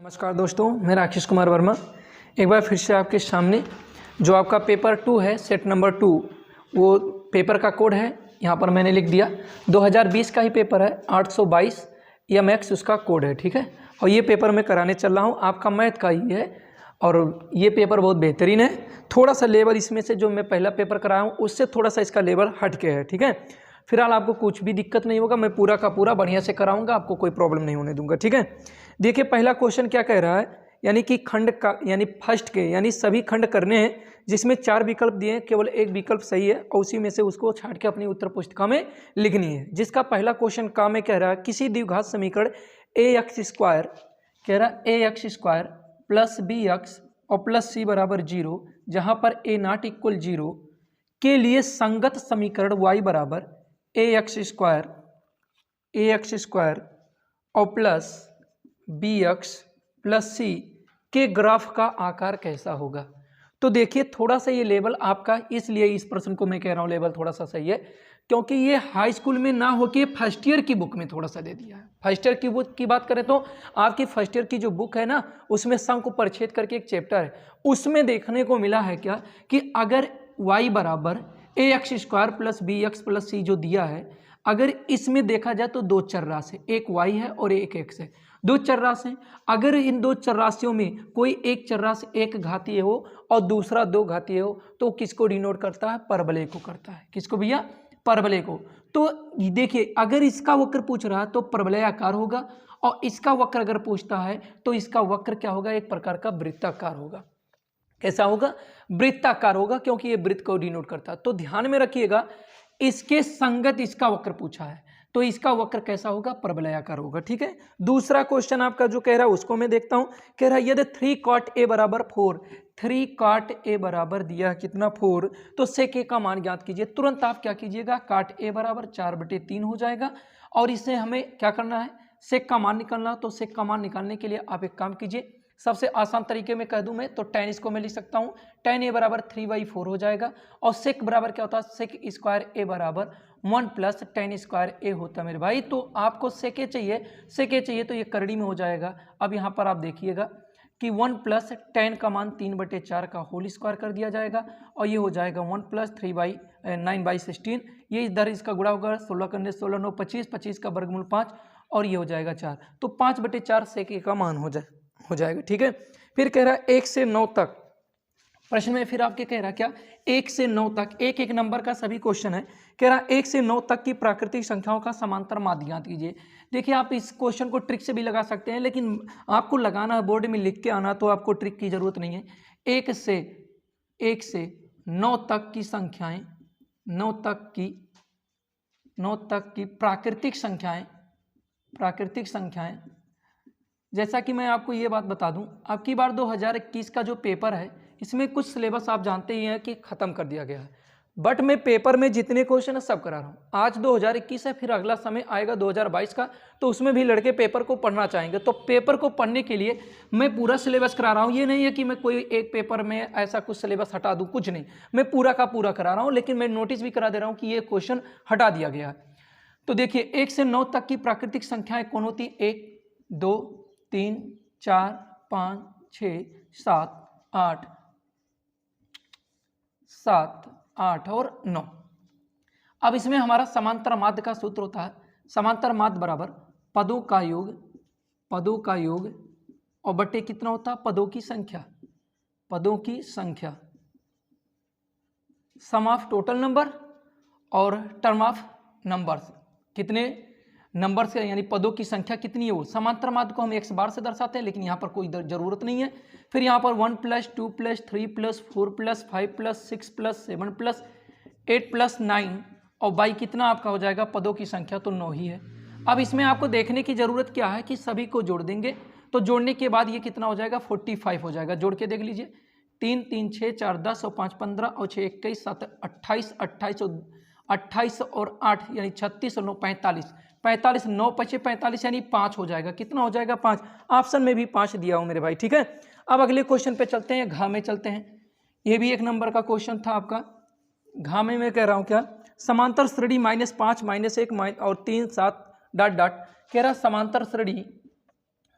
नमस्कार दोस्तों, मैं राकेश कुमार वर्मा एक बार फिर से आपके सामने जो आपका पेपर 2 है, सेट नंबर 2, वो पेपर का कोड है यहाँ पर मैंने लिख दिया। 2020 का ही पेपर है, 822 EMX उसका कोड है, ठीक है। और ये पेपर मैं कराने चल रहा हूँ, आपका मैथ का ही है और ये पेपर बहुत बेहतरीन है। थोड़ा सा लेवल इसमें से जो मैं पहला पेपर कराया हूँ उससे थोड़ा सा इसका लेवल हट के है, ठीक है। फिलहाल आपको कुछ भी दिक्कत नहीं होगा, मैं पूरा का पूरा बढ़िया से कराऊंगा, आपको कोई प्रॉब्लम नहीं होने दूंगा, ठीक है। देखिए पहला क्वेश्चन क्या कह रहा है, यानी कि खंड का यानी फर्स्ट के यानी सभी खंड करने हैं जिसमें 4 विकल्प दिए हैं, केवल एक विकल्प सही है और उसी में से उसको छांट के अपनी उत्तर पुस्तिका में लिखनी है। जिसका पहला क्वेश्चन का में कह रहा है किसी द्विघात समीकरण ax² कह रहा है ax² प्लस bx और प्लस c बराबर 0 जहाँ पर a नॉट इक्वल 0 के लिए संगत समीकरण y बराबर ax² और प्लस bx प्लस c के ग्राफ का आकार कैसा होगा। तो देखिए थोड़ा सा ये लेवल आपका, इसलिए इस प्रश्न को मैं कह रहा हूँ लेवल थोड़ा सा सही है क्योंकि ये हाई स्कूल में ना होके फर्स्ट ईयर की बुक में थोड़ा सा दे दिया है। फर्स्ट ईयर की बुक की बात करें तो आपकी फर्स्ट ईयर की जो बुक है ना, उसमें शंकु परिच्छेद करके एक चैप्टर है, उसमें देखने को मिला है क्या कि अगर y बराबर ax² plus bx plus c जो दिया है, अगर इसमें देखा जाए तो दो चरराशि, एक y है और एक x है, दो चरराशि। अगर इन दो चरराशियों में कोई एक चरराशि एक घातीय हो और दूसरा दो घातीय हो तो किसको डिनोट करता है, परवलय को करता है। किसको भैया, परवलय को। तो देखिए अगर इसका वक्र पूछ रहा है तो परवलयाकार होगा और इसका वक्र अगर पूछता है तो इसका वक्र क्या होगा, एक प्रकार का वृत्ताकार होगा। कैसा होगा, वृत्ताकार होगा, क्योंकि ये वृत्त को डिनोट करता है। तो ध्यान में रखिएगा इसके संगत इसका वक्र पूछा है तो इसका वक्र कैसा होगा, परवलयाकार होगा, ठीक है। दूसरा क्वेश्चन आपका जो कह रहा है उसको मैं देखता हूं। कह रहा है यदि 3 cot a बराबर 4, 3 cot a बराबर दिया कितना 4, तो sec a का मान ज्ञात कीजिए। तुरंत आप क्या कीजिएगा, cot a बराबर 4/3 हो जाएगा और इसे हमें क्या करना है, sec का मान निकालना। तो sec का मान निकालने के लिए आप एक काम कीजिए, सबसे आसान तरीके में कह दूं मैं तो tan इसको मैं लिख सकता हूं, tan a बराबर 3/4 हो जाएगा और sec बराबर क्या होता है, sec² a बराबर 1 प्लस tan² a होता है मेरे भाई। तो आपको sec a चाहिए तो ये करड़ी में हो जाएगा। अब यहाँ पर आप देखिएगा कि 1 प्लस tan का मान 3/4 का होल स्क्वायर कर दिया जाएगा और ये हो जाएगा 1 प्लस 9/16। ये इधर इसका गुणा होगा, 16 करने 16 9 25, 25 का वर्गमूल 5 और ये हो जाएगा 4। तो 5/4 sec a का मान हो जाएगा, ठीक है। फिर कह रहा है 1 से 9 तक, प्रश्न में फिर आपके कह रहा क्या, 1 से 9 तक, एक एक नंबर का सभी क्वेश्चन है। कह रहा 1 से 9 तक की प्राकृतिक संख्याओं का समांतर माध्य ज्ञात कीजिए। देखिए आप इस क्वेश्चन को ट्रिक से भी लगा सकते हैं, लेकिन आपको लगाना बोर्ड में लिख के आना, तो आपको ट्रिक की जरूरत नहीं है। 1 से 9 तक की संख्याएं, 9 तक की प्राकृतिक संख्याएं, जैसा कि मैं आपको ये बात बता दूं, अब की बार 2021 का जो पेपर है इसमें कुछ सिलेबस आप जानते ही हैं कि ख़त्म कर दिया गया है, बट मैं पेपर में जितने क्वेश्चन है सब करा रहा हूँ। आज 2021 है, फिर अगला समय आएगा 2022 का, तो उसमें भी लड़के पेपर को पढ़ना चाहेंगे। तो पेपर को पढ़ने के लिए मैं पूरा सिलेबस करा रहा हूँ। ये नहीं है कि मैं कोई एक पेपर में ऐसा कुछ सिलेबस हटा दूँ, कुछ नहीं, मैं पूरा का पूरा करा रहा हूँ। लेकिन मैं नोटिस भी करा दे रहा हूँ कि ये क्वेश्चन हटा दिया गया है। तो देखिए 1 से 9 तक की प्राकृतिक संख्याएँ कौन होती, 1 2 3 4 5 6 7 8 और 9। अब इसमें हमारा समांतर माध्य का सूत्र होता है, समांतर माध्य बराबर पदों का योग और बटे कितना होता है, पदों की संख्या, सम ऑफ टोटल नंबर और टर्म ऑफ नंबर्स, कितने नंबर से यानी पदों की संख्या कितनी है वो। समांतर माध्य को हम x बार से दर्शाते हैं, लेकिन यहाँ पर कोई जरूरत नहीं है। फिर यहाँ पर 1 plus 2 plus 3 plus 4 plus 5 plus 6 plus 7 plus 8 plus 9 और बाई कितना आपका हो जाएगा, पदों की संख्या तो 9 ही है। अब इसमें आपको देखने की जरूरत क्या है कि सभी को जोड़ देंगे, तो जोड़ने के बाद ये कितना हो जाएगा, 45 हो जाएगा। जोड़ के देख लीजिए, 3 3 6 4 10 और 5 15 और 6 21 7 28 28 और 8 यानी 36 और 9 45, 45 9 पचे 45 यानी 5 हो जाएगा। कितना हो जाएगा, 5। ऑप्शन में भी 5 दिया हूँ मेरे भाई, ठीक है। अब अगले क्वेश्चन पे चलते हैं, घा में चलते हैं। ये भी एक नंबर का क्वेश्चन था आपका। घा में मैं कह रहा हूँ क्या, समांतर श्रेणी -5 -1 और 3 7 ... कह रहा समांतर श्रेणी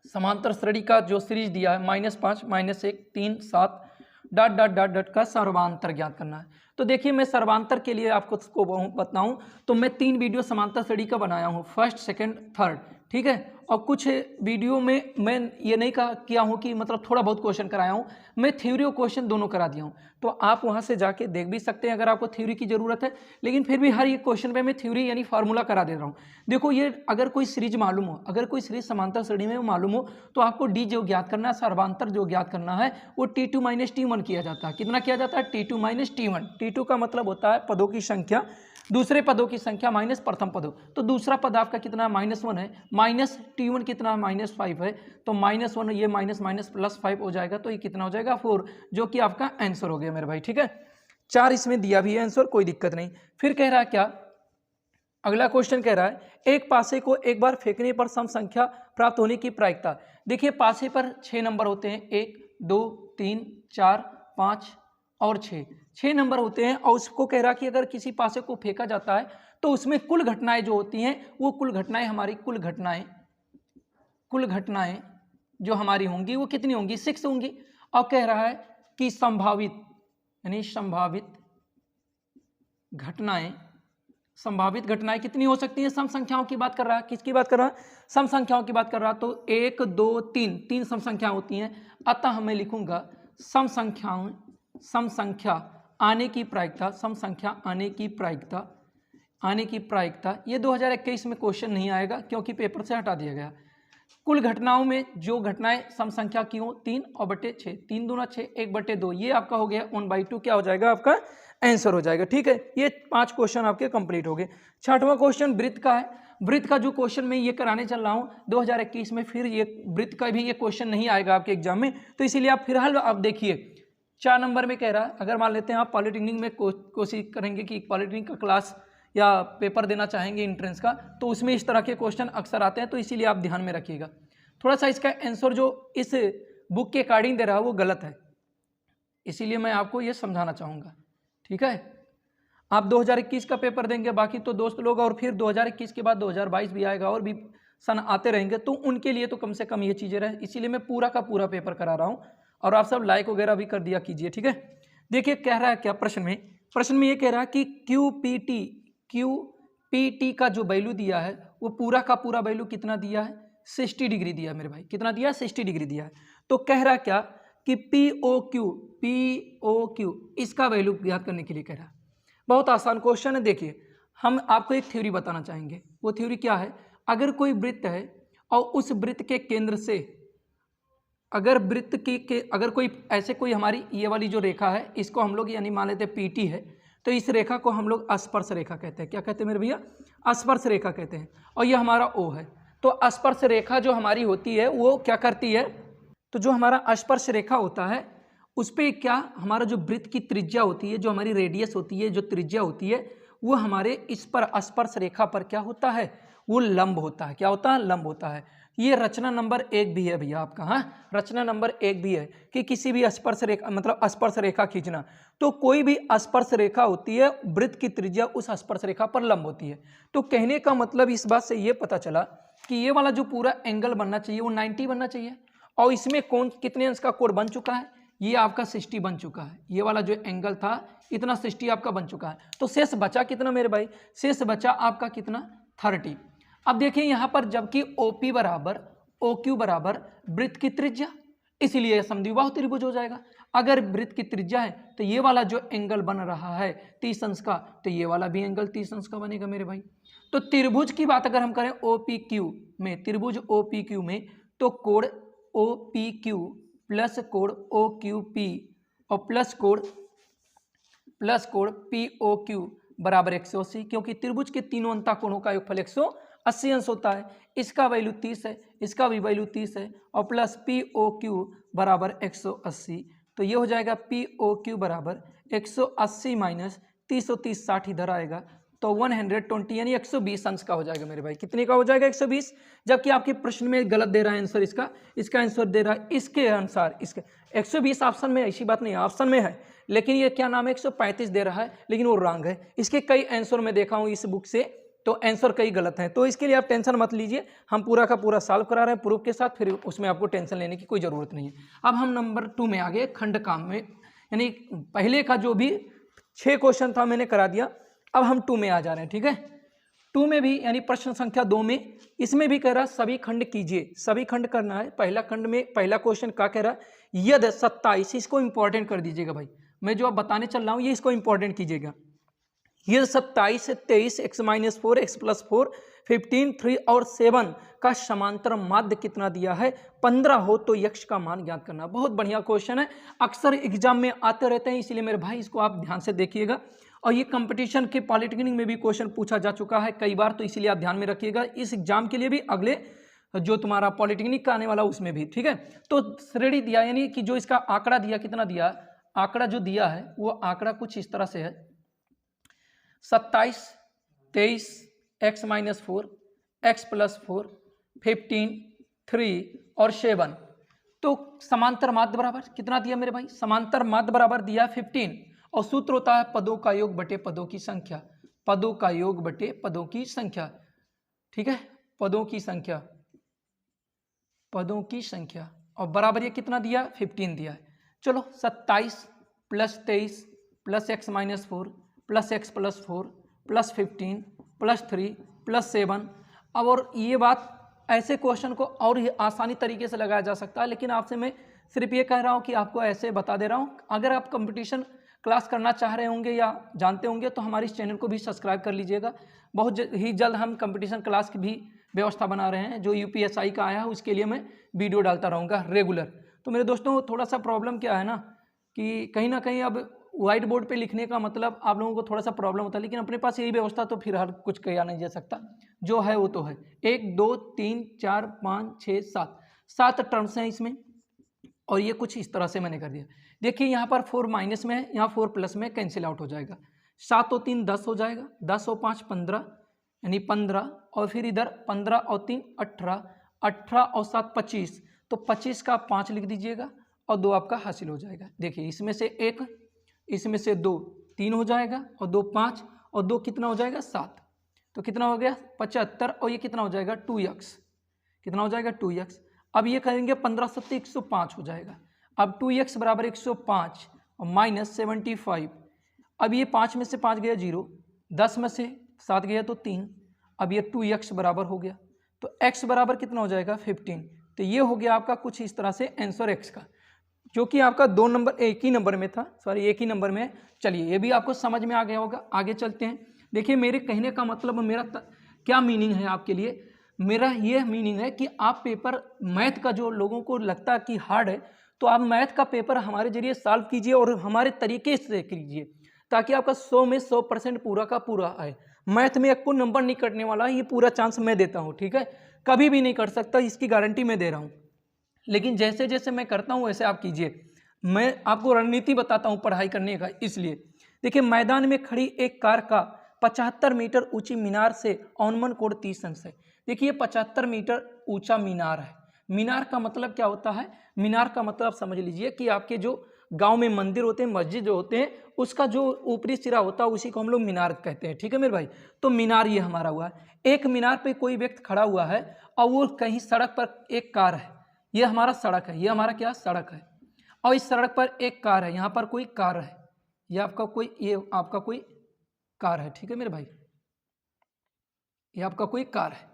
समांतर श्रेणी का जो सीरीज दिया है -5 -1 3 7 डॉट डॉट डॉट डॉट का सर्वांतर ज्ञात करना है। तो देखिए मैं सर्वांतर के लिए आपको उसको बताऊं तो मैं 3 वीडियो समांतर श्रेणी का बनाया हूं, फर्स्ट सेकंड थर्ड, ठीक है। और कुछ वीडियो में मैं ये नहीं किया हूं कि मतलब थोड़ा बहुत क्वेश्चन कराया हूं, मैं थ्योरी और क्वेश्चन दोनों करा दिया हूं। तो आप वहां से जाके देख भी सकते हैं अगर आपको थ्योरी की जरूरत है, लेकिन फिर भी हर एक क्वेश्चन पे मैं थ्योरी यानी फार्मूला करा दे रहा हूं। देखो ये अगर कोई सीरीज मालूम हो, अगर कोई सीरीज समांतर श्रेणी में मालूम हो तो आपको डी जो ज्ञात करना है, सर्वांतर जो ज्ञात करना है वो T2 - T1 किया जाता है। कितना किया जाता है? T2 - T1। T2 का मतलब होता है पदों की संख्या, दूसरे पदों की संख्या माइनस प्रथम पदों। तो दूसरा पद आपका कितना -1 है, माइनस T1 कितना -5 है, तो -1 ये माइनस माइनस प्लस 5 हो जाएगा, तो ये कितना हो जाएगा 4, जो कि आपका आंसर हो गया मेरे भाई, ठीक है। 4 इसमें दिया भी है आंसर, कोई दिक्कत नहीं। फिर कह रहा है क्या, अगला क्वेश्चन कह रहा है एक पासे को एक बार फेंकने पर सम संख्या प्राप्त होने की प्रायिकता। देखिए पासे पर 6 नंबर होते हैं, 1 2 3 4 5 और 6 नंबर होते हैं, और उसको कह रहा कि अगर किसी पासे को फेंका जाता है तो उसमें कुल घटनाएं जो होती हैं वो कुल घटनाएं हमारी कुल घटनाएं जो हमारी होंगी वो कितनी होंगी? 6 होंगी। और कह रहा है कि संभावित घटनाएं कितनी हो सकती हैं? सम संख्याओं की बात कर रहा है। किसकी बात कर रहा है? सम संख्याओं की बात कर रहा है। तो 1 2 3 सम संख्या होती हैं, अतः मैं लिखूंगा सम संख्या आने की प्रायिकता। ये 2021 में क्वेश्चन नहीं आएगा क्योंकि पेपर से हटा दिया गया। कुल घटनाओं में जो घटनाएं सम संख्या की हो 3 और बटे 6, 3 दूना 6 1/2, ये आपका हो गया 1/2, क्या हो जाएगा आपका आंसर हो जाएगा, ठीक है। ये 5 क्वेश्चन आपके कंप्लीट हो गए। 6वां क्वेश्चन वृत्त का है। वृत्त का जो क्वेश्चन मैं ये कराने चल रहा हूँ 2021 में, फिर ये वृत्त का भी ये क्वेश्चन नहीं आएगा आपके एग्जाम में, तो इसीलिए आप फिलहाल आप देखिए 4 नंबर में कह रहा है, अगर मान लेते हैं आप पॉलिटेक्निक में कोशिश करेंगे कि पॉलिटेक्निक का क्लास या पेपर देना चाहेंगे एंट्रेंस का, तो उसमें इस तरह के क्वेश्चन अक्सर आते हैं, तो इसीलिए आप ध्यान में रखिएगा। थोड़ा सा इसका आंसर जो इस बुक के अकॉर्डिंग दे रहा है वो गलत है, इसीलिए मैं आपको ये समझाना चाहूँगा, ठीक है। आप 2021 का पेपर देंगे, बाकी तो दोस्त लोग, और फिर 2021 के बाद 2022 भी आएगा और भी सन आते रहेंगे, तो उनके लिए तो कम से कम ये चीज़ें रहे, इसीलिए मैं पूरा का पूरा पेपर करा रहा हूँ, और आप सब लाइक वगैरह भी कर दिया कीजिए, ठीक है। देखिए कह रहा है क्या प्रश्न में ये कह रहा है कि QPT का जो वैल्यू दिया है वो पूरा का पूरा वैल्यू कितना दिया है? 60 डिग्री दिया मेरे भाई। कितना दिया? 60 डिग्री दिया है। तो कह रहा क्या कि POQ इसका वैल्यू ज्ञात करने के लिए कह रहा है। बहुत आसान क्वेश्चन है। देखिए हम आपको एक थ्योरी बताना चाहेंगे। वो थ्योरी क्या है? अगर कोई वृत्त है और उस वृत्त के केंद्र से अगर वृत्त की अगर कोई ऐसे कोई हमारी ये वाली जो रेखा है इसको हम लोग यानी मान लेते हैं PT है, तो इस रेखा को हम लोग स्पर्श रेखा कहते हैं। क्या कहते हैं मेरे भैया? स्पर्श रेखा कहते हैं। और ये हमारा O है। तो स्पर्श रेखा जो हमारी होती है वो क्या करती है? तो जो हमारा स्पर्श रेखा होता है उस पर क्या हमारा जो वृत्त की त्रिज्या होती है, जो हमारी रेडियस होती है, जो त्रिज्या होती है, वो हमारे इस पर स्पर्श रेखा पर क्या होता है? वो लंब होता है। क्या होता है? लंब होता है। ये रचना नंबर 1 भी है भैया आपका। हाँ, रचना नंबर 1 भी है कि किसी भी स्पर्श रेखा मतलब स्पर्श रेखा खींचना, तो कोई भी स्पर्श रेखा होती है वृत्त की त्रिज्या उस स्पर्श रेखा पर लंब होती है। तो कहने का मतलब इस बात से ये पता चला कि ये वाला जो पूरा एंगल बनना चाहिए वो 90 बनना चाहिए, और इसमें कौन कितने अंश का कोण बन चुका है? ये आपका 60 बन चुका है। ये वाला जो एंगल था इतना 60 आपका बन चुका है। तो शेष बचा कितना मेरे भाई? शेष बचा आपका कितना? 30। अब देखिए यहाँ पर जबकि OP बराबर OQ बराबर वृत्त की त्रिज्या, इसलिए समद्विबाहु त्रिभुज हो जाएगा। अगर वृत्त की त्रिज्या है तो ये वाला जो एंगल बन रहा है 30 अंश का, तो ये वाला भी एंगल 30 अंश का बनेगा मेरे भाई। तो त्रिभुज की बात अगर हम करें OPQ में, त्रिभुज OPQ में, तो कोण OPQ प्लस कोण OQP और प्लस कोण POQ बराबर 180, क्योंकि त्रिभुज के तीनों अंतः कोणों का योगफल 180 अंश होता है। इसका वैल्यू 30 है, इसका भी वैल्यू 30 है, और प्लस POQ बराबर 180। तो ये हो जाएगा POQ बराबर 180 माइनस 30 और 30 60 इधर आएगा, तो 120 यानी 120 अंश का हो जाएगा मेरे भाई। कितने का हो जाएगा? 120। जबकि आपके प्रश्न में गलत दे रहा है आंसर, इसका आंसर दे रहा है इसके अनुसार, इसके 120 ऑप्शन में, ऐसी बात नहीं है, ऑप्शन में है, लेकिन ये क्या नाम है 135 दे रहा है, लेकिन वो रॉन्ग है। इसके कई आंसर में देखा हूँ इस बुक से तो आंसर कई गलत हैं। तो इसके लिए आप टेंशन मत लीजिए, हम पूरा का पूरा सॉल्व करा रहे हैं प्रूफ के साथ, फिर उसमें आपको टेंशन लेने की कोई ज़रूरत नहीं है। अब हम नंबर 2 में आ गए, खंड काम में, यानी पहले का जो भी 6 क्वेश्चन था मैंने करा दिया, अब हम 2 में आ जा रहे हैं। ठीक है, 2 में भी यानी प्रश्न संख्या 2 में, इसमें भी कह रहा सभी खंड कीजिए, सभी खंड करना है। पहला खंड में पहला क्वेश्चन क्या कह रहा, यदि 27, इसको इंपॉर्टेंट कर दीजिएगा भाई, मैं जो अब बताने चल रहा हूँ ये इसको इंपॉर्टेंट कीजिएगा। ये 27 से 23 x-4 x+4 15 3 और 7 का समांतर माध्य कितना दिया है, 15 हो तो यक्ष का मान ज्ञात करना। बहुत बढ़िया क्वेश्चन है, अक्सर एग्जाम में आते रहते हैं, इसलिए मेरे भाई इसको आप ध्यान से देखिएगा। और ये कंपटीशन के पॉलिटेक्निक में भी क्वेश्चन पूछा जा चुका है कई बार, तो इसीलिए आप ध्यान में रखिएगा इस एग्जाम के लिए भी, अगले जो तुम्हारा पॉलिटेक्निक का आने वाला उसमें भी। ठीक है, तो श्रेणी दिया, यानी कि जो इसका आंकड़ा दिया, कितना दिया, आंकड़ा जो दिया है वो आंकड़ा कुछ इस तरह से है, 27 23 x-4 x+4 15 3 और 7। तो समांतर माध्य बराबर कितना दिया मेरे भाई, समांतर माध्य बराबर दिया 15, और सूत्र होता है पदों का योग बटे पदों की संख्या, पदों का योग बटे पदों की संख्या। ठीक है, पदों की संख्या, पदों की संख्या, और बराबर ये कितना दिया, 15 दिया है। चलो 27 + 23 + x-4 + x+4 + 15 + 3 + 7। अब और ये बात, ऐसे क्वेश्चन को और ही आसानी तरीके से लगाया जा सकता है, लेकिन आपसे मैं सिर्फ ये कह रहा हूँ कि आपको ऐसे बता दे रहा हूँ। अगर आप कंपटीशन क्लास करना चाह रहे होंगे या जानते होंगे तो हमारे इस चैनल को भी सब्सक्राइब कर लीजिएगा। बहुत ही जल्द हम कंपटीशन क्लास की भी व्यवस्था बना रहे हैं, जो UPSI का आया है उसके लिए मैं वीडियो डालता रहूँगा रेगुलर। तो मेरे दोस्तों, थोड़ा सा प्रॉब्लम क्या है ना कि कहीं ना कहीं अब व्हाइट बोर्ड पे लिखने का मतलब आप लोगों को थोड़ा सा प्रॉब्लम होता है, लेकिन अपने पास यही व्यवस्था तो फिर हर कुछ किया नहीं जा सकता, जो है वो तो है। 1 2 3 4 5 6 7 7 टर्म्स हैं इसमें, और ये कुछ इस तरह से मैंने कर दिया। देखिए यहाँ पर 4 माइनस में है, यहाँ 4 प्लस में, कैंसिल आउट हो जाएगा। 7 और 3 10 हो जाएगा, 10 और 5 15, यानी 15, और फिर इधर 15 और 3 18, 18 और 7 25, तो 25 का 5 लिख दीजिएगा और 2 आपका हासिल हो जाएगा। देखिए इसमें से 1, इसमें से 2, 3 हो जाएगा, और 2 5, और 2 कितना हो जाएगा 7, तो कितना हो गया 75, और ये कितना हो जाएगा 2x, कितना हो जाएगा 2x। अब ये करेंगे 15 7 105 हो जाएगा। अब 2x बराबर 105 और माइनस 75, अब ये 5 में से 5 गया 0, 10 में से 7 गया तो 3, अब ये 2x बराबर हो गया, तो x बराबर कितना हो जाएगा 15। तो ये हो गया आपका कुछ इस तरह से आंसर x का, जो कि आपका 2 नंबर एक ही नंबर में था, सॉरी एक ही नंबर में। चलिए ये भी आपको समझ में आ गया होगा, आगे चलते हैं। देखिए मेरे कहने का मतलब, मेरा क्या मीनिंग है आपके लिए, मेरा ये मीनिंग है कि आप पेपर मैथ का जो लोगों को लगता है कि हार्ड है, तो आप मैथ का पेपर हमारे जरिए सॉल्व कीजिए और हमारे तरीके से कीजिए, ताकि आपका 100 में 100% पूरा का पूरा आए। मैथ में एक को नंबर नहीं कटने वाला है, ये पूरा चांस मैं देता हूँ। ठीक है, कभी भी नहीं कट सकता, इसकी गारंटी मैं दे रहा हूँ, लेकिन जैसे जैसे मैं करता हूँ वैसे आप कीजिए। मैं आपको रणनीति बताता हूँ पढ़ाई करने का, इसलिए देखिए मैदान में खड़ी एक कार का 75 मीटर ऊंची मीनार से अवनमन कोण 30 अंश है। देखिए 75 मीटर ऊंचा मीनार है। मीनार का मतलब क्या होता है, मीनार का मतलब समझ लीजिए कि आपके जो गांव में मंदिर होते हैं, मस्जिद जो होते हैं, उसका जो ऊपरी सिरा होता है उसी को हम लोग मीनार कहते हैं। ठीक है मेरे भाई, तो मीनार ये हमारा हुआ है। एक मीनार पे कोई व्यक्ति खड़ा हुआ है और वो कहीं सड़क पर एक कार है, ये हमारा सड़क है, ये हमारा क्या सड़क है, और इस सड़क पर एक कार है, यहाँ पर कोई कार है, ये आपका कोई कार है। ठीक है मेरे भाई, ये आपका कोई कार है।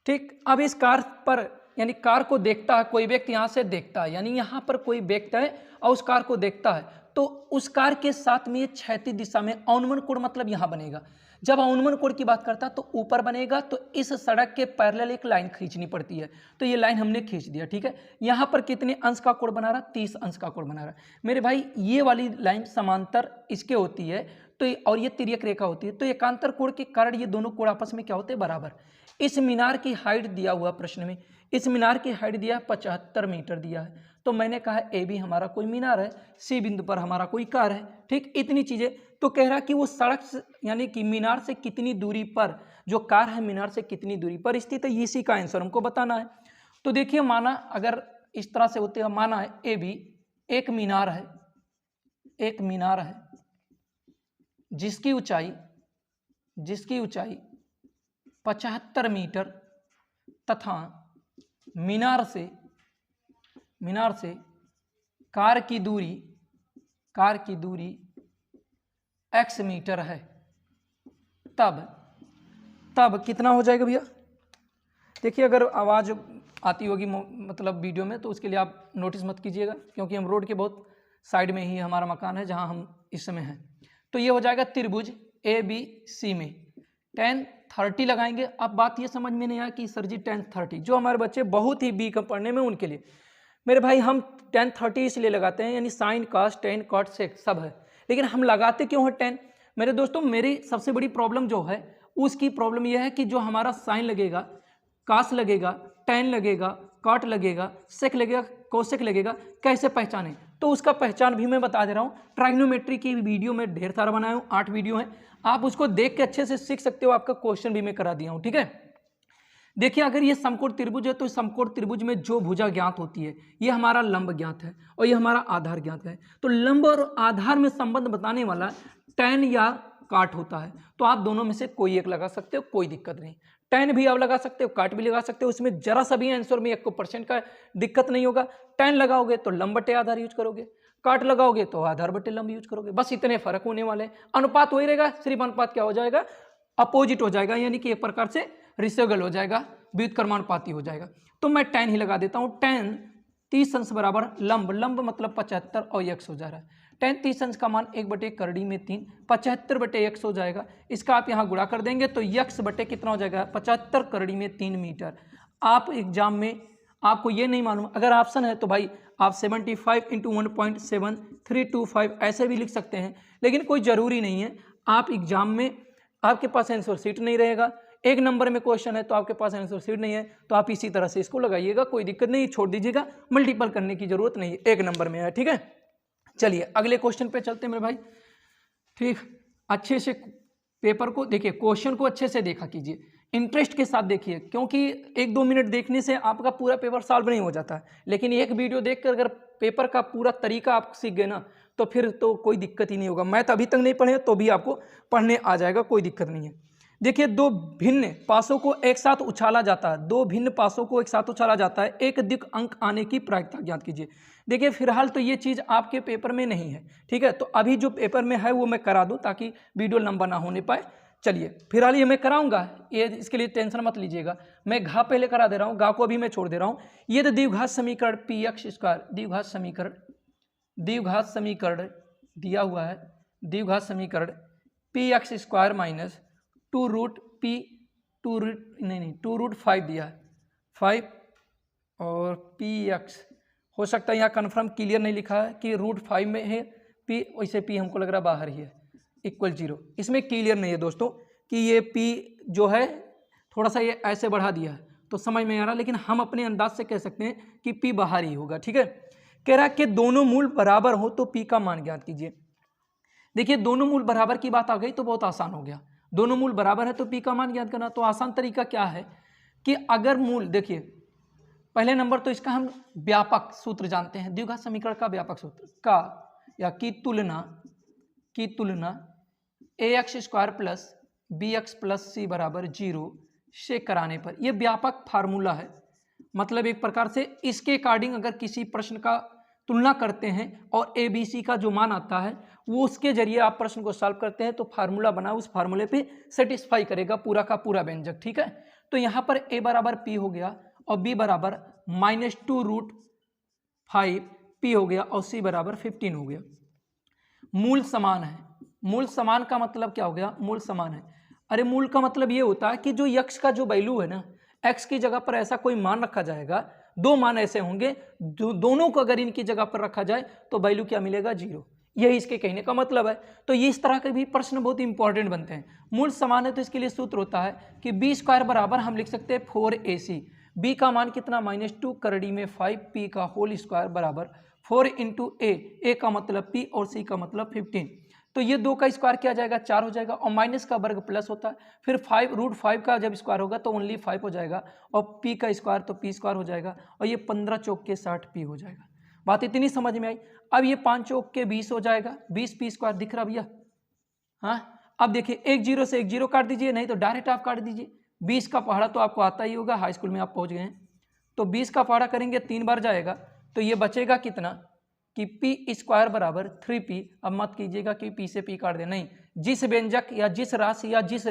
ठीक, अब इस कार पर, यानी कार को देखता है कोई व्यक्ति, यहाँ से देखता है, यानी यहाँ पर कोई व्यक्ति है और उस कार को देखता है, तो उस कार के साथ में ये क्षैतिज दिशा में अवनमन कोण मतलब यहाँ बनेगा। जब अवनमन कोण की बात करता है तो ऊपर बनेगा, तो इस सड़क के पैरेलल एक लाइन खींचनी पड़ती है, तो ये लाइन हमने खींच दिया। ठीक है, यहाँ पर कितने अंश का कोण बना रहा, 30 अंश का कोण बना रहा है मेरे भाई। ये वाली लाइन समांतर इसके होती है, तो और ये तिर्यक रेखा होती है, तो एकांतर कोण के कारण ये दोनों कोण आपस में क्या होते हैं, बराबर। इस मीनार की हाइट दिया हुआ प्रश्न में, इस मीनार की हाइट दिया 75 मीटर दिया है, तो मैंने कहा ए भी हमारा कोई मीनार है, सी बिंदु पर हमारा कोई कार है। ठीक, इतनी चीजें। तो कह रहा कि वो सड़क से, यानी कि मीनार से कितनी दूरी पर, जो कार है मीनार से कितनी दूरी पर स्थित है, इसी का आंसर हमको बताना है। तो देखिए माना अगर इस तरह से होते हैं, माना है ए भी एक मीनार है, एक मीनार है जिसकी ऊंचाई 75 मीटर तथा मीनार से कार की दूरी x मीटर है, तब कितना हो जाएगा भैया? देखिए अगर आवाज़ आती होगी मतलब वीडियो में तो उसके लिए आप नोटिस मत कीजिएगा, क्योंकि हम रोड के बहुत साइड में ही हमारा मकान है जहां हम इस समय हैं। तो ये हो जाएगा त्रिभुज ABC में tan 30 लगाएंगे। अब बात ये समझ में नहीं आया कि सर जी tan 30, जो हमारे बच्चे बहुत ही वीक पढ़ने में उनके लिए मेरे भाई हम tan 30 इसलिए लगाते हैं, यानी sine cos tan cot sec सब है, लेकिन हम लगाते क्यों है tan? मेरे दोस्तों मेरी सबसे बड़ी प्रॉब्लम जो है उसकी प्रॉब्लम यह है कि जो हमारा साइन लगेगा, कास लगेगा, टेन लगेगा, कॉट लगेगा, सेक लगेगा, कोसेक लगेगा, कैसे पहचानें? तो उसका पहचान भी मैं बता दे रहा हूँ। ट्राइग्नोमेट्री की वीडियो में ढेर सारा बनाया हूँ, 8 वीडियो है, आप उसको देख के अच्छे से सीख सकते हो। आपका क्वेश्चन भी मैं करा दिया हूँ, ठीक है। देखिए अगर ये समकोण त्रिभुज है तो समकोण त्रिभुज में जो भुजा ज्ञात होती है, ये हमारा लंब ज्ञात है और ये हमारा आधार ज्ञात है। तो लंब और आधार में संबंध बताने वाला टेन या काट होता है, तो आप दोनों में से कोई एक लगा सकते हो, कोई दिक्कत नहीं। टेन भी आप लगा सकते हो, काट भी लगा सकते हो, उसमें जरा सा भी आंसर में 1% का दिक्कत नहीं होगा। टेन लगाओगे तो लंब बटे आधार यूज करोगे, काट लगाओगे तो आधार बटे लंब यूज करोगे, बस इतने फर्क होने वाले। अनुपात वही रहेगा, सिर्फ अनुपात क्या हो जाएगा? अपोजिट हो जाएगा, यानी कि एक प्रकार से रिसेगल हो जाएगा, व्युत्क्रमानुपाती हो जाएगा। तो मैं टेन ही लगा देता हूँ। टेन 30 अंश बराबर लंब मतलब 75 और x हो जा रहा है। टेन 30 अंश का मान 1/3 में 3, 75/x हो जाएगा। इसका आप यहाँ गुणा कर देंगे तो x बटे कितना हो जाएगा? 75 में 3 मीटर। आप एग्जाम में आपको ये नहीं मालूम, अगर ऑप्शन है तो भाई आप 75 × 1.7325 ऐसे भी लिख सकते हैं, लेकिन कोई ज़रूरी नहीं है। आप एग्जाम में आपके पास आंसर शीट नहीं रहेगा, एक नंबर में क्वेश्चन है तो आपके पास आंसर शीट नहीं है, तो आप इसी तरह से इसको लगाइएगा, कोई दिक्कत नहीं, छोड़ दीजिएगा, मल्टीपल करने की जरूरत नहीं है, एक नंबर में है, ठीक है। चलिए अगले क्वेश्चन पे चलते हैं मेरे भाई। ठीक, अच्छे से पेपर को देखिए, क्वेश्चन को अच्छे से देखा कीजिए, इंटरेस्ट के साथ देखिए, क्योंकि 1-2 मिनट देखने से आपका पूरा पेपर सॉल्व नहीं हो जाता है, लेकिन एक वीडियो देखकर अगर पेपर का पूरा तरीका आप सीख गए ना तो फिर तो कोई दिक्कत ही नहीं होगा। मैथ अभी तक नहीं पढ़े तो भी आपको पढ़ने आ जाएगा, कोई दिक्कत नहीं है। देखिए दो भिन्न पासों को एक साथ उछाला जाता है, दो भिन्न पासों को एक साथ उछाला जाता है, एक दिक अंक आने की प्रायिकता ज्ञात कीजिए। देखिए फिलहाल तो ये चीज़ आपके पेपर में नहीं है, ठीक है, तो अभी जो पेपर में है वो मैं करा दूं ताकि वीडियो लंबा ना होने पाए। चलिए फिलहाल ये मैं कराऊंगा, ये इसके लिए टेंशन मत लीजिएगा, मैं घा पहले करा दे रहा हूँ, घा को अभी मैं छोड़ दे रहा हूँ। ये तो द्विघात समीकरण px², द्विघात समीकरण दिया हुआ है, द्विघात समीकरण px² माइनस 2√5 दिया है 5 और px हो सकता है यहाँ कन्फर्म क्लियर नहीं लिखा है कि √5 में है p, वैसे p हमको लग रहा बाहर ही है, इक्वल 0, इसमें क्लियर नहीं है दोस्तों कि ये p जो है थोड़ा सा ये ऐसे बढ़ा दिया है तो समझ में आ रहा, लेकिन हम अपने अंदाज से कह सकते हैं कि p बाहर ही होगा, ठीक है। कह रहा है कि दोनों मूल बराबर हो तो p का मान ज्ञात कीजिए। देखिए दोनों मूल बराबर की बात आ गई तो बहुत आसान हो गया, दोनों मूल बराबर है तो p का मान ज्ञात करना। तो आसान तरीका क्या है कि अगर मूल, देखिए पहले नंबर तो इसका हम व्यापक सूत्र जानते हैं, द्विघात समीकरण का व्यापक सूत्र का या की तुलना ax² plus bx plus c बराबर 0 से कराने पर, यह व्यापक फार्मूला है। मतलब एक प्रकार से इसके अकॉर्डिंग अगर किसी प्रश्न का तुलना करते हैं और ए बी सी का जो मान आता है वो उसके जरिए आप प्रश्न को सॉल्व करते हैं तो फार्मूला बना, उस फार्मूले पे सेटिस्फाई करेगा पूरा का पूरा व्यंजक, ठीक है। तो यहाँ पर a बराबर p हो गया और b बराबर -2√5 p हो गया और c बराबर 15 हो गया। मूल समान है, मूल समान का मतलब क्या हो गया? मूल समान है, अरे मूल का मतलब ये होता है कि जो x का जो वैल्यू है ना, x की जगह पर ऐसा कोई मान रखा जाएगा, दो मान ऐसे होंगे दोनों को अगर इनकी जगह पर रखा जाए तो वैल्यू क्या मिलेगा? 0, यही इसके कहने का मतलब है। तो ये इस तरह के भी प्रश्न बहुत इंपॉर्टेंट बनते हैं। मूल समान है तो इसके लिए सूत्र होता है कि b² बराबर हम लिख सकते हैं 4ac, b का मान कितना? -2 5p का होल स्क्वायर बराबर 4 × a का मतलब p और c का मतलब 15। तो ये 2 का स्क्वायर क्या जाएगा? 4 हो जाएगा और माइनस का वर्ग प्लस होता है, फिर 5√5 का जब स्क्वायर होगा तो ओनली 5 हो जाएगा और p का स्क्वायर तो p² हो जाएगा और ये 15 चौक के 60p हो जाएगा। बात इतनी समझ में आई। अब ये 5 चौक के 20 हो जाएगा, 20p² दिख रहा भैया? हाँ, अब देखिए एक 0 से एक 0 काट दीजिए, नहीं तो डायरेक्ट आप काट दीजिए। 20 का पहाड़ा तो आपको आता ही होगा, हाई स्कूल में आप पहुंच गए हैं। तो 20 का पहाड़ा करेंगे 3 बार जाएगा, तो ये बचेगा कितना कि पी स्क्वायर बराबर 3p। अब मत कीजिएगा कि p से p काट दे, नहीं, जिस व्यंजक या जिस राशि या जिस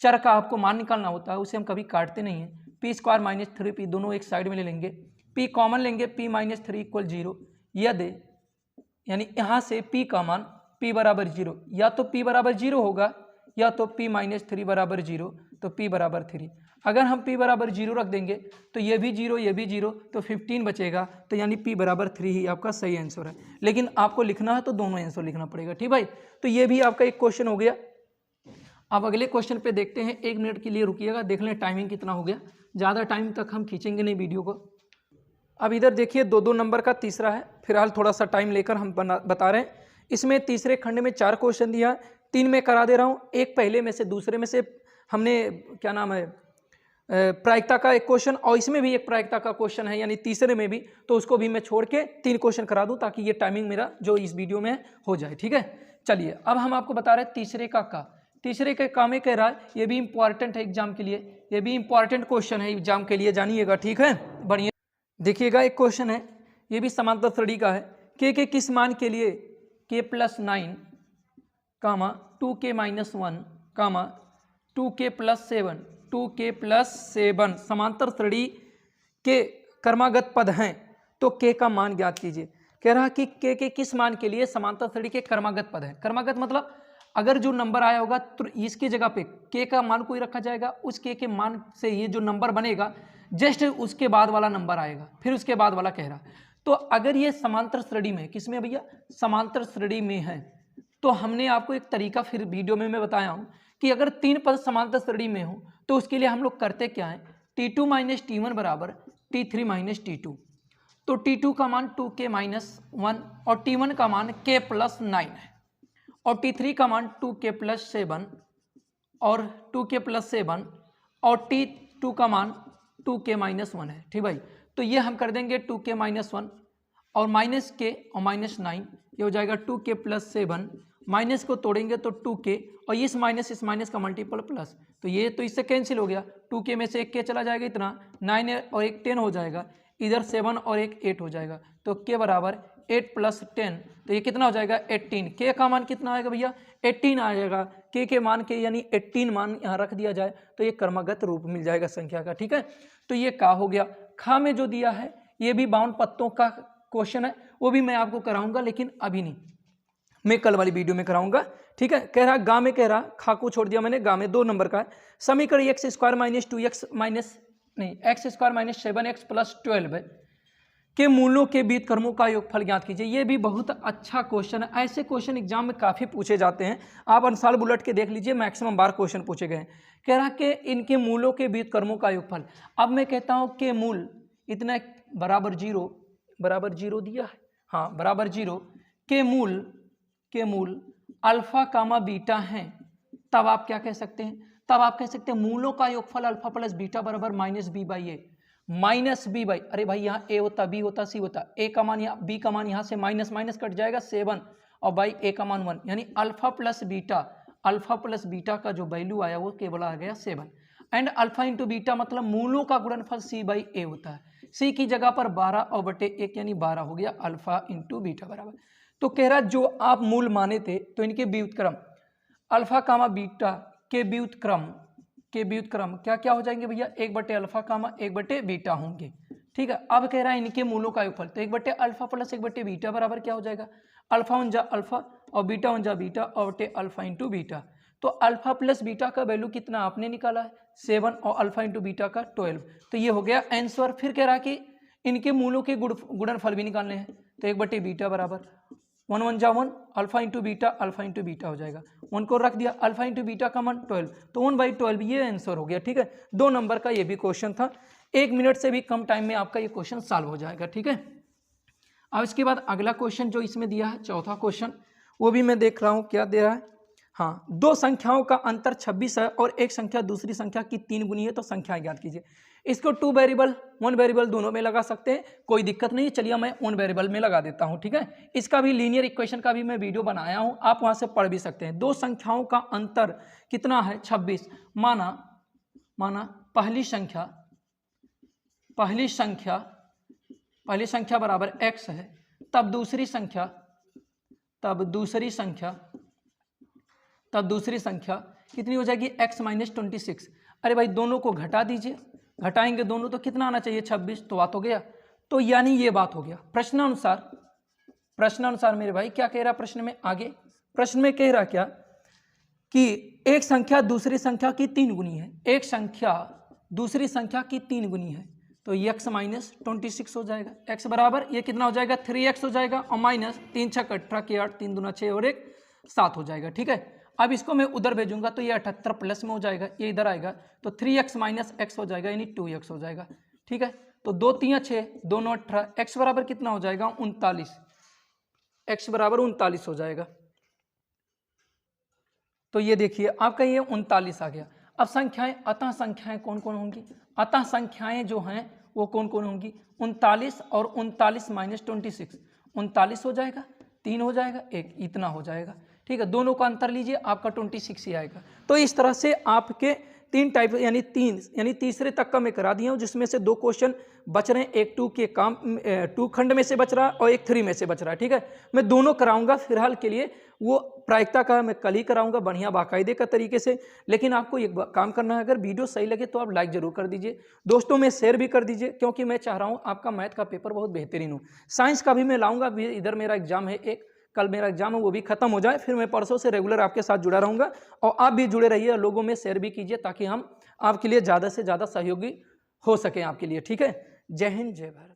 चर का आपको मान निकालना होता है उसे हम कभी काटते नहीं हैं। पी स्क्वायर माइनस 3p दोनों एक साइड में ले लेंगे, p कॉमन लेंगे, p माइनस 3 इक्वल 0। यदि यानी यहाँ से p का मान p बराबर 0, या तो p बराबर 0 होगा या तो p माइनस 3 बराबर 0, तो p बराबर 3। अगर हम p बराबर 0 रख देंगे तो ये भी 0 ये भी 0, तो 15 बचेगा, तो यानी p बराबर 3 ही आपका सही आंसर है। लेकिन आपको लिखना है तो दोनों आंसर लिखना पड़ेगा, ठीक भाई। तो ये भी आपका एक क्वेश्चन हो गया। अब अगले क्वेश्चन पे देखते हैं, 1 मिनट के लिए रुकिएगा, देख लें टाइमिंग कितना हो गया, ज़्यादा टाइम तक हम खींचेंगे नहीं वीडियो को। अब इधर देखिए 2-2 नंबर का तीसरा है, फिलहाल थोड़ा सा टाइम लेकर हम बता रहे हैं। इसमें तीसरे खंड में 4 क्वेश्चन दिया है, 3 में करा दे रहा हूँ, एक पहले में से दूसरे में से हमने क्या नाम है प्रायिकता का एक क्वेश्चन, और इसमें भी एक प्रायिकता का क्वेश्चन है, यानी तीसरे में भी, तो उसको भी मैं छोड़ के 3 क्वेश्चन करा दूं ताकि ये टाइमिंग मेरा जो इस वीडियो में हो जाए, ठीक है। चलिए अब हम आपको बता रहे हैं तीसरे का तीसरे के काम में कह रहा है, ये भी इंपॉर्टेंट है एग्जाम के लिए, ये भी इंपॉर्टेंट क्वेश्चन है एग्जाम के लिए, जानिएगा, ठीक है। बढ़िया देखिएगा, एक क्वेश्चन है, ये भी समांतर श्रेणी का है। के किस मान के लिए k+9 कामा 2k-1 कामा 2k+7 2k+7 समांतर श्रेणी के क्रमागत पद हैं, तो k का मान ज्ञात कीजिए। कह रहा कि k के किस मान के लिए समांतर श्रेणी के क्रमागत पद है। क्रमागत मतलब अगर जो नंबर आया होगा तो इसकी जगह पे k का मान कोई रखा जाएगा, उस k के मान से ये जो नंबर बनेगा जस्ट उसके बाद वाला नंबर आएगा, फिर उसके बाद वाला कह रहा। तो अगर ये समांतर श्रेणी में, किसमें भैया, समांतर श्रेणी में है, तो हमने आपको एक तरीका फिर वीडियो में मैं बताया हूँ कि अगर 3 पद समांतर श्रेणी में हो तो उसके लिए हम लोग करते क्या है, t2 माइनस t1 बराबर t3 माइनस t2। तो t2 का मान 2k-1 और t1 का मान k+9 है, और t3 का मान 2k+7 और 2k+7 और t2 का मान 2k-1 है, ठीक भाई। तो ये हम कर देंगे 2k-1 और माइनस k और -9, ये हो जाएगा 2k+7, माइनस को तोड़ेंगे तो 2k और इस माइनस का मल्टीपल प्लस, तो ये तो इससे कैंसिल हो गया, 2k में से एक k चला जाएगा, इतना 9 और एक 10 हो जाएगा, इधर 7 और एक 8 हो जाएगा, तो k बराबर 8 + 10, तो ये कितना हो जाएगा 18। k का मान कितना आएगा भैया 18 आ जाएगा, k के मान के यानी 18 मान यहाँ रख दिया जाए तो ये क्रमागत रूप मिल जाएगा संख्या का, ठीक है। तो ये का हो गया। खा में जो दिया है ये भी 52 पत्तों का क्वेश्चन है, वो भी मैं आपको कराऊंगा, लेकिन अभी नहीं, मैं कल वाली वीडियो में कराऊंगा, ठीक है। कह रहा गा में, कह रहा खा को छोड़ दिया मैंने, गा में 2 नंबर का है। समीकरण x² - 7x + 12 के मूलों के बीजक्रमों का योगफल ज्ञात कीजिए। ये भी बहुत अच्छा क्वेश्चन है, ऐसे क्वेश्चन एग्जाम में काफ़ी पूछे जाते हैं, आप अनुसार बुलेट के देख लीजिए, मैक्सिमम बार क्वेश्चन पूछे गए हैं। कह रहा कि इनके मूलों के बीजक्रमों का योगफल। अब मैं कहता हूँ कि मूल इतना बराबर 0 दिया है, हाँ बराबर 0 के मूल अल्फा कामा बीटा हैं, तब आप क्या कह सकते हैं, तब आप कह सकते हैं मूलों का योगफल अल्फा प्लस बीटा बराबर -b/a। -b/, अरे भाई यहाँ a होता, b होता, c होता, a का मान यहाँ, b का मान यहाँ से माइनस कट जाएगा 7 और बाई a का मान 1, यानी अल्फा प्लस बीटा का जो वैल्यू आया वो केवल आ गया 7। एंड अल्फा इंटू बीटा मतलब मूलों का गुणनफल c/a होता है, c की जगह पर 12 और बटे 1 यानी 12 हो गया अल्फा इंटू बीटा बराबर। तो कह रहा जो आप मूल माने थे तो इनके व्युत्क्रम अल्फा कामा बीटा के व्युत्क्रम क्या क्या हो जाएंगे भैया, 1/अल्फा कामा 1/बीटा होंगे, ठीक है। अब कह रहा है इनके मूलों का योगफल, तो 1/अल्फा प्लस 1/बीटा बराबर क्या हो जाएगा, अल्फा 1 जा अल्फा और बीटा 1 जा बीटा और बटे अल्फा इंटू बीटा। तो अल्फा प्लस बीटा का वैल्यू कितना आपने निकाला है 7 और अल्फा इंटू बीटा का 12, तो ये हो गया आंसर। फिर कह रहा कि इनके मूलों के गुणनफल भी निकालने हैं, तो 1/बीटा बराबर 1 1 जा 1 अल्फा इंटू बीटा हो जाएगा, 1 को रख दिया, अल्फा इंटू बीटा का मान 12, तो 1/12 ये आंसर हो गया, ठीक है। 2 नंबर का ये भी क्वेश्चन था, 1 मिनट से भी कम टाइम में आपका ये क्वेश्चन सॉल्व हो जाएगा, ठीक है। अब इसके बाद अगला क्वेश्चन जो इसमें दिया है, चौथा क्वेश्चन, वो भी मैं देख रहा हूँ क्या दे रहा है। हाँ, 2 संख्याओं का अंतर 26 है और एक संख्या दूसरी संख्या की 3 गुनी है, तो संख्या ज्ञात कीजिए। इसको 2 वेरिएबल 1 वेरिएबल दोनों में लगा सकते हैं, कोई दिक्कत नहीं है, चलिए मैं 1 वेरिएबल में लगा देता हूं, ठीक है। इसका भी लीनियर इक्वेशन का भी मैं वीडियो बनाया हूं, आप वहां से पढ़ भी सकते हैं। 2 संख्याओं का अंतर कितना है 26, माना माना पहली संख्या बराबर x है, तब दूसरी संख्या कितनी हो जाएगी, x माइनस 26। अरे भाई दोनों को घटा दीजिए, घटाएंगे दोनों तो कितना आना चाहिए, 26। तो बात हो गया। तो यानी ये बात हो गया। प्रश्नानुसार मेरे भाई क्या कह रहा प्रश्न में, आगे प्रश्न में कह रहा क्या कि एक संख्या दूसरी संख्या की 3 गुनी है, एक संख्या दूसरी संख्या की 3 गुनी है, तो x माइनस 26 हो जाएगा। x बराबर ये कितना हो जाएगा, 3x हो जाएगा, और माइनस 3 छक 18 के 8, 3 दूना 6 और 1 7 हो जाएगा। ठीक है, अब इसको मैं उधर भेजूंगा तो ये 78 प्लस में हो जाएगा, ये इधर आएगा तो 3x माइनस x हो जाएगा, यानी 2x हो जाएगा। ठीक है, तो 2 3 6, 2 9 18, x बराबर कितना हो जाएगा, 39। x बराबर 39 हो जाएगा। तो ये देखिए आपका ये 39 आ गया। अब संख्याएं, अतः संख्याएं कौन कौन होंगी, अतः संख्याएं जो हैं वो कौन कौन होंगी, 39 और 39 माइनस 26, 39 हो जाएगा, 3 हो जाएगा, 1 इतना हो जाएगा। ठीक है, दोनों का अंतर लीजिए, आपका 26 ही आएगा। तो इस तरह से आपके 3 टाइप यानी तीसरे तक का मैं करा दिया हूँ, जिसमें से 2 क्वेश्चन बच रहे हैं, एक 2 खंड में से बच रहा है और एक 3 में से बच रहा है। ठीक है, मैं दोनों कराऊंगा फिलहाल के लिए, वो प्रायिकता का मैं कल ही कराऊंगा बढ़िया बाकायदे का तरीके से। लेकिन आपको एक काम करना है, अगर वीडियो सही लगे तो आप लाइक जरूर कर दीजिए, दोस्तों में शेयर भी कर दीजिए, क्योंकि मैं चाह रहा हूँ आपका मैथ का पेपर बहुत बेहतरीन हो। साइंस का भी मैं लाऊंगा, इधर मेरा एग्जाम है एक, कल मेरा एग्जाम है, वो भी खत्म हो जाए, फिर मैं परसों से रेगुलर आपके साथ जुड़ा रहूंगा। और आप भी जुड़े रहिए, लोगों में शेयर भी कीजिए, ताकि हम आपके लिए ज़्यादा से ज़्यादा सहयोगी हो सकें आपके लिए। ठीक है, जय हिंद जय भारत।